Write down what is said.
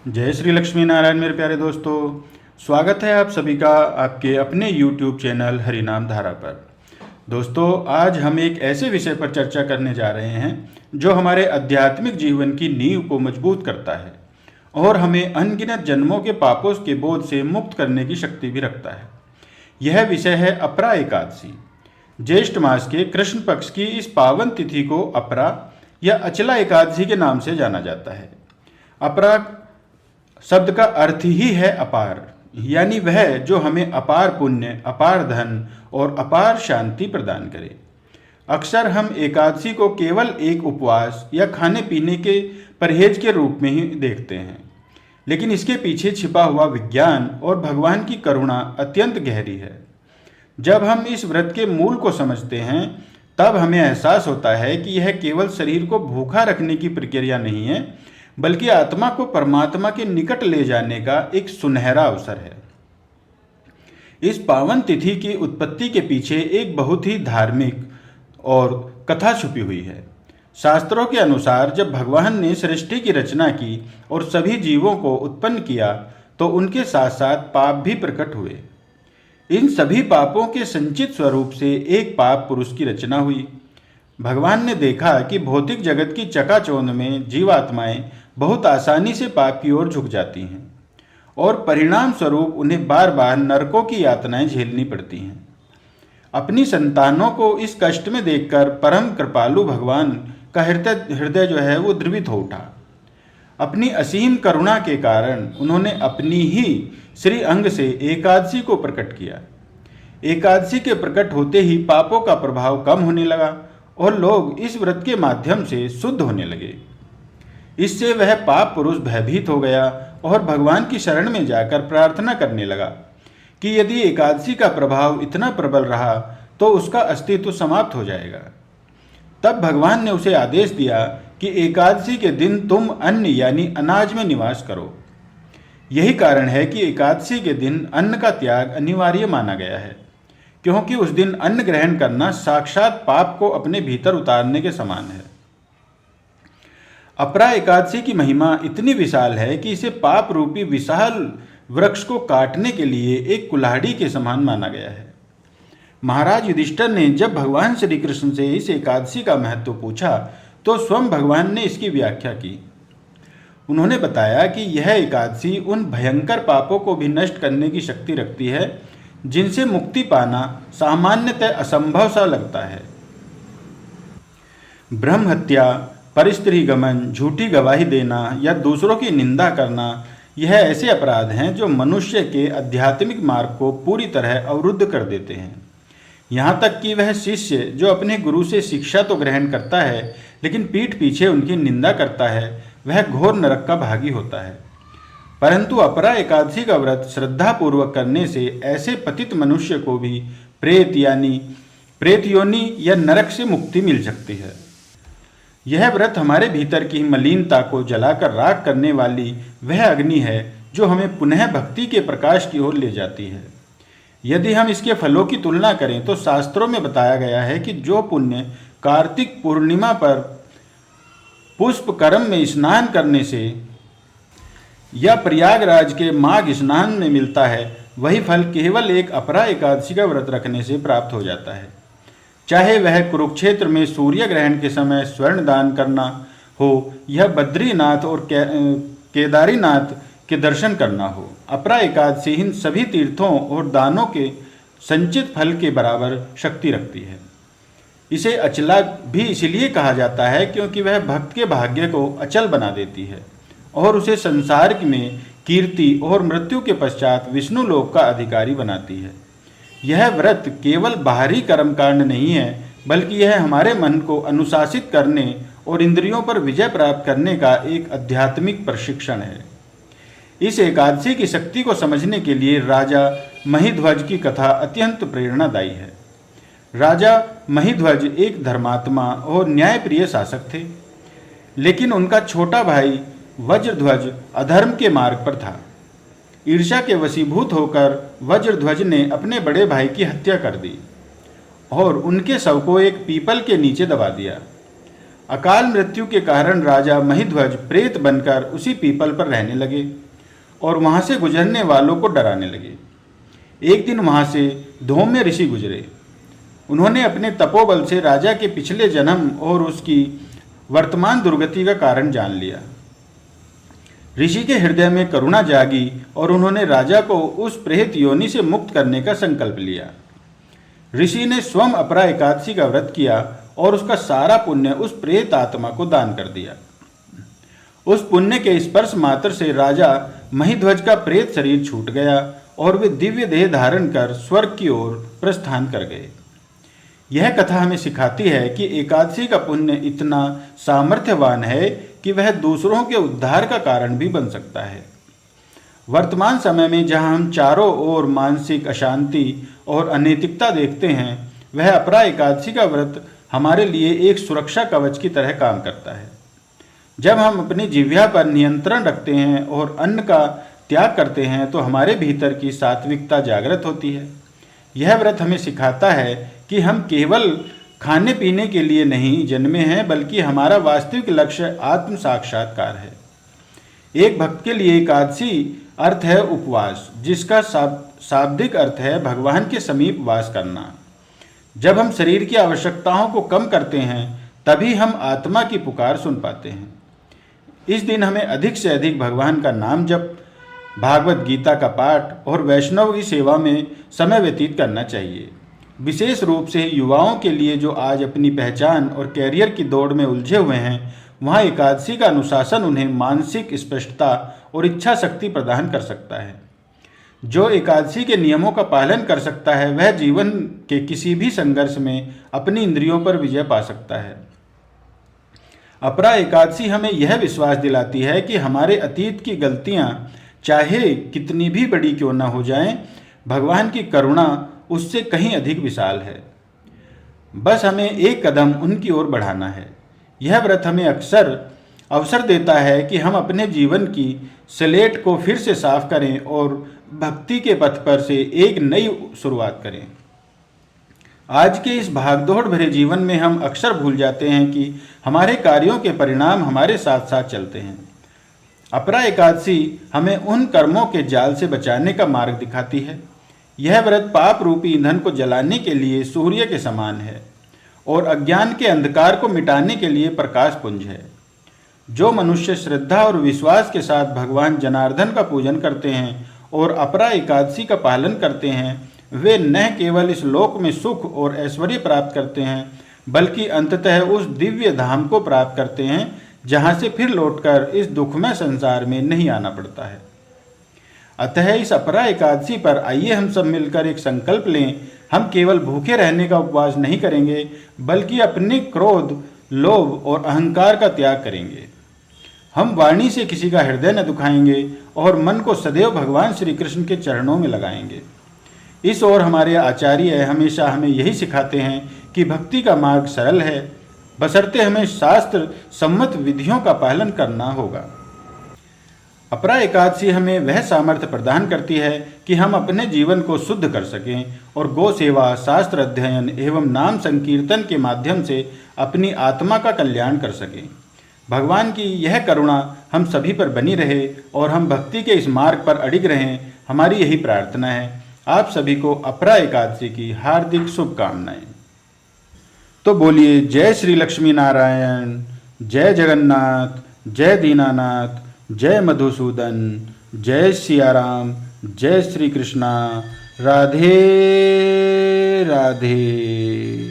जय श्री लक्ष्मी नारायण मेरे प्यारे दोस्तों। स्वागत है आप सभी का आपके अपने YouTube चैनल हरिनाम धारा पर। दोस्तों, आज हम एक ऐसे विषय पर चर्चा करने जा रहे हैं जो हमारे आध्यात्मिक जीवन की नींव को मजबूत करता है और हमें अनगिनत जन्मों के पापों के बोझ से मुक्त करने की शक्ति भी रखता है। यह विषय है अपरा एकादशी। ज्येष्ठ मास के कृष्ण पक्ष की इस पावन तिथि को अपरा या अचला एकादशी के नाम से जाना जाता है। अपरा शब्द का अर्थ ही है अपार, यानी वह जो हमें अपार पुण्य, अपार धन और अपार शांति प्रदान करे। अक्सर हम एकादशी को केवल एक उपवास या खाने पीने के परहेज के रूप में ही देखते हैं, लेकिन इसके पीछे छिपा हुआ विज्ञान और भगवान की करुणा अत्यंत गहरी है। जब हम इस व्रत के मूल को समझते हैं, तब हमें एहसास होता है कि यह केवल शरीर को भूखा रखने की प्रक्रिया नहीं है, बल्कि आत्मा को परमात्मा के निकट ले जाने का एक सुनहरा अवसर है। इस पावन तिथि की उत्पत्ति के पीछे एक बहुत ही धार्मिक और कथा छुपी हुई है। शास्त्रों के अनुसार जब भगवान ने सृष्टि की रचना की और सभी जीवों को उत्पन्न किया, तो उनके साथ साथ पाप भी प्रकट हुए। इन सभी पापों के संचित स्वरूप से एक पाप पुरुष की रचना हुई। भगवान ने देखा कि भौतिक जगत की चकाचौंध में जीवात्माएं बहुत आसानी से पाप की ओर झुक जाती हैं और परिणाम स्वरूप उन्हें बार बार नरकों की यातनाएं झेलनी पड़ती हैं। अपनी संतानों को इस कष्ट में देखकर परम कृपालु भगवान का हृदय जो है वो द्रवित हो उठा। अपनी असीम करुणा के कारण उन्होंने अपनी ही श्री अंग से एकादशी को प्रकट किया। एकादशी के प्रकट होते ही पापों का प्रभाव कम होने लगा और लोग इस व्रत के माध्यम से शुद्ध होने लगे। इससे वह पाप पुरुष भयभीत हो गया और भगवान की शरण में जाकर प्रार्थना करने लगा कि यदि एकादशी का प्रभाव इतना प्रबल रहा तो उसका अस्तित्व समाप्त हो जाएगा। तब भगवान ने उसे आदेश दिया कि एकादशी के दिन तुम अन्न यानी अनाज में निवास करो। यही कारण है कि एकादशी के दिन अन्न का त्याग अनिवार्य माना गया है, क्योंकि उस दिन अन्न ग्रहण करना साक्षात पाप को अपने भीतर उतारने के समान है। अपरा एकादशी की महिमा इतनी विशाल है कि इसे पाप रूपी विशाल वृक्ष को काटने के लिए एक कुल्हाड़ी के समान माना गया है। महाराज युधिष्ठिर ने जब भगवान श्री कृष्ण से इस एकादशी का महत्व पूछा, तो स्वयं भगवान ने इसकी व्याख्या की। उन्होंने बताया कि यह एकादशी उन भयंकर पापों को भी नष्ट करने की शक्ति रखती है जिनसे मुक्ति पाना सामान्यतः असंभव सा लगता है। ब्रह्म हत्या, परस्त्री गमन, झूठी गवाही देना या दूसरों की निंदा करना, यह ऐसे अपराध हैं जो मनुष्य के आध्यात्मिक मार्ग को पूरी तरह अवरुद्ध कर देते हैं। यहाँ तक कि वह शिष्य जो अपने गुरु से शिक्षा तो ग्रहण करता है, लेकिन पीठ पीछे उनकी निंदा करता है, वह घोर नरक का भागी होता है। परंतु अपरा एकादशी का व्रत श्रद्धापूर्वक करने से ऐसे पतित मनुष्य को भी प्रेत योनि या नरक से मुक्ति मिल सकती है। यह व्रत हमारे भीतर की मलिनता को जलाकर राख करने वाली वह अग्नि है जो हमें पुनः भक्ति के प्रकाश की ओर ले जाती है। यदि हम इसके फलों की तुलना करें तो शास्त्रों में बताया गया है कि जो पुण्य कार्तिक पूर्णिमा पर पुष्प कर्म में स्नान करने से या प्रयागराज के माघ स्नान में मिलता है, वही फल केवल एक अपरा एकादशी का व्रत रखने से प्राप्त हो जाता है। चाहे वह कुरुक्षेत्र में सूर्य ग्रहण के समय स्वर्ण दान करना हो या बद्रीनाथ और केदारीनाथ के दर्शन करना हो, अपरा एकादशी इन सभी तीर्थों और दानों के संचित फल के बराबर शक्ति रखती है। इसे अचला भी इसलिए कहा जाता है क्योंकि वह भक्त के भाग्य को अचल बना देती है और उसे संसार में कीर्ति और मृत्यु के पश्चात विष्णु लोक का अधिकारी बनाती है। यह व्रत केवल बाहरी कर्मकांड नहीं है, बल्कि यह हमारे मन को अनुशासित करने और इंद्रियों पर विजय प्राप्त करने का एक आध्यात्मिक प्रशिक्षण है। इस एकादशी की शक्ति को समझने के लिए राजा महिध्वज की कथा अत्यंत प्रेरणादायी है। राजा महिध्वज एक धर्मात्मा और न्यायप्रिय शासक थे, लेकिन उनका छोटा भाई वज्रध्वज अधर्म के मार्ग पर था। ईर्ष्या के वशीभूत होकर वज्रध्वज ने अपने बड़े भाई की हत्या कर दी और उनके शव को एक पीपल के नीचे दबा दिया। अकाल मृत्यु के कारण राजा महिध्वज प्रेत बनकर उसी पीपल पर रहने लगे और वहां से गुजरने वालों को डराने लगे। एक दिन वहां से धौम्य ऋषि गुजरे। उन्होंने अपने तपोबल से राजा के पिछले जन्म और उसकी वर्तमान दुर्गति का कारण जान लिया। ऋषि के हृदय में करुणा जागी और उन्होंने राजा को उस प्रेत योनि से मुक्त करने का संकल्प लिया। ऋषि ने स्वयं अपरा एकादशी का व्रत किया और उसका सारा पुण्य उस प्रेत आत्मा को दान कर दिया। उस पुण्य के स्पर्श मात्र से राजा महिध्वज का प्रेत शरीर छूट गया और वे दिव्य देह धारण कर स्वर्ग की ओर प्रस्थान कर गए। यह कथा हमें सिखाती है कि एकादशी का पुण्य इतना सामर्थ्यवान है कि वह दूसरों के उद्धार का कारण भी बन सकता है। वर्तमान समय में जहां हम चारों ओर मानसिक अशांति और अनैतिकता देखते हैं, वह अपरा एकादशी का व्रत हमारे लिए एक सुरक्षा कवच की तरह काम करता है। जब हम अपनी जिह्वा पर नियंत्रण रखते हैं और अन्न का त्याग करते हैं तो हमारे भीतर की सात्विकता जागृत होती है। यह व्रत हमें सिखाता है कि हम केवल खाने पीने के लिए नहीं जन्मे हैं, बल्कि हमारा वास्तविक लक्ष्य आत्म साक्षात्कार है। एक भक्त के लिए एकादशी अर्थ है उपवास, जिसका शाब्दिक अर्थ है भगवान के समीप वास करना। जब हम शरीर की आवश्यकताओं को कम करते हैं, तभी हम आत्मा की पुकार सुन पाते हैं। इस दिन हमें अधिक से अधिक भगवान का नाम जप, भागवत गीता का पाठ और वैष्णव की सेवा में समय व्यतीत करना चाहिए। विशेष रूप से युवाओं के लिए जो आज अपनी पहचान और कैरियर की दौड़ में उलझे हुए हैं, वहाँ एकादशी का अनुशासन उन्हें मानसिक स्पष्टता और इच्छा शक्ति प्रदान कर सकता है। जो एकादशी के नियमों का पालन कर सकता है, वह जीवन के किसी भी संघर्ष में अपनी इंद्रियों पर विजय पा सकता है। अपरा एकादशी हमें यह विश्वास दिलाती है कि हमारे अतीत की गलतियां चाहे कितनी भी बड़ी क्यों न हो जाएं, भगवान की करुणा उससे कहीं अधिक विशाल है। बस हमें एक कदम उनकी ओर बढ़ाना है। यह व्रत हमें अक्सर अवसर देता है कि हम अपने जीवन की स्लेट को फिर से साफ करें और भक्ति के पथ पर से एक नई शुरुआत करें। आज के इस भागदौड़ भरे जीवन में हम अक्सर भूल जाते हैं कि हमारे कार्यों के परिणाम हमारे साथ साथ चलते हैं। अपरा एकादशी हमें उन कर्मों के जाल से बचाने का मार्ग दिखाती है। यह व्रत पाप रूपी ईंधन को जलाने के लिए सूर्य के समान है और अज्ञान के अंधकार को मिटाने के लिए प्रकाश पुंज है। जो मनुष्य श्रद्धा और विश्वास के साथ भगवान जनार्दन का पूजन करते हैं और अपरा एकादशी का पालन करते हैं, वे न केवल इस लोक में सुख और ऐश्वर्य प्राप्त करते हैं, बल्कि अंततः उस दिव्य धाम को प्राप्त करते हैं जहाँ से फिर लौटकर इस दुखमय संसार में नहीं आना पड़ता है। अतः इस अपरा एकादशी पर आइए हम सब मिलकर एक संकल्प लें। हम केवल भूखे रहने का उपवास नहीं करेंगे, बल्कि अपने क्रोध, लोभ और अहंकार का त्याग करेंगे। हम वाणी से किसी का हृदय न दुखाएंगे और मन को सदैव भगवान श्री कृष्ण के चरणों में लगाएंगे। इस ओर हमारे आचार्य हमेशा हमें यही सिखाते हैं कि भक्ति का मार्ग सरल है, बशर्ते हमें शास्त्र सम्मत विधियों का पालन करना होगा। अपरा एकादशी हमें वह सामर्थ्य प्रदान करती है कि हम अपने जीवन को शुद्ध कर सकें और गौ सेवा, शास्त्र अध्ययन एवं नाम संकीर्तन के माध्यम से अपनी आत्मा का कल्याण कर सकें। भगवान की यह करुणा हम सभी पर बनी रहे और हम भक्ति के इस मार्ग पर अडिग रहें, हमारी यही प्रार्थना है। आप सभी को अपरा एकादशी की हार्दिक शुभकामनाएं। तो बोलिए जय श्री लक्ष्मी नारायण, जय जगन्नाथ, जय दीनानाथ, जय मधुसूदन, जय सियाराम, जय श्री कृष्णा, राधे राधे।